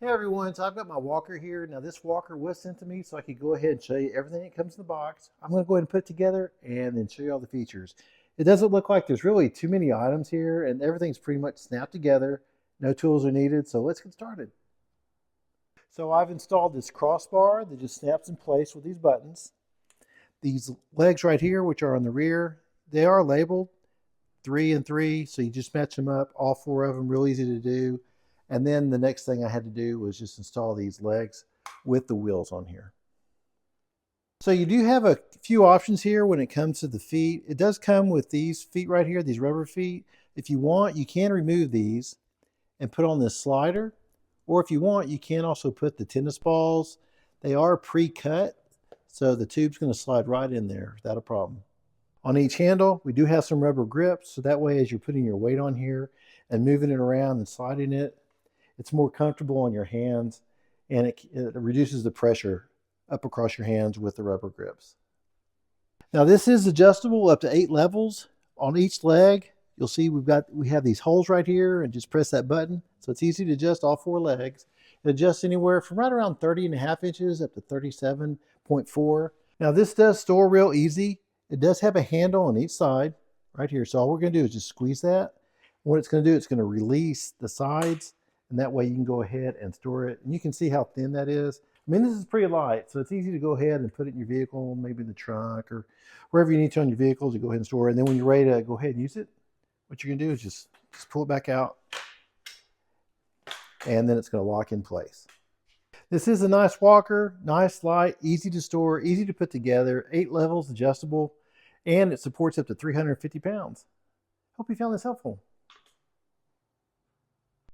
Hey everyone, so I've got my walker here. Now this walker was sent to me so I could go ahead and show you everything that comes in the box. I'm going to go ahead and put it together and then show you all the features. It doesn't look like there's really too many items here and everything's pretty much snapped together. No tools are needed, so let's get started. So I've installed this crossbar that just snaps in place with these buttons. These legs right here, which are on the rear, they are labeled 3 and 3, so you just match them up, all 4 of them, real easy to do. And then the next thing I had to do was just install these legs with the wheels on here. So you do have a few options here when it comes to the feet. It does come with these feet right here, these rubber feet. If you want, you can remove these and put on this slider. Or if you want, you can also put the tennis balls. They are pre-cut, so the tube's going to slide right in there without a problem. On each handle, we do have some rubber grips, so that way as you're putting your weight on here and moving it around and sliding it, it's more comfortable on your hands, and it reduces the pressure up across your hands with the rubber grips. Now this is adjustable up to 8 levels. On each leg, you'll see we have these holes right here, and just press that button. So it's easy to adjust all 4 legs. It adjusts anywhere from right around 30.5 inches up to 37.4. Now this does store real easy. It does have a handle on each side right here. So all we're going to do is just squeeze that. What it's going to do, it's going to release the sides, and that way you can go ahead and store it. And you can see how thin that is. I mean, this is pretty light, so it's easy to go ahead and put it in your vehicle, maybe in the trunk or wherever you need to on your vehicle to go ahead and store it. And then when you're ready to go ahead and use it, what you're going to do is just pull it back out, and then it's going to lock in place. This is a nice walker, nice, light, easy to store, easy to put together, 8 levels, adjustable, and it supports up to 350 pounds. Hope you found this helpful.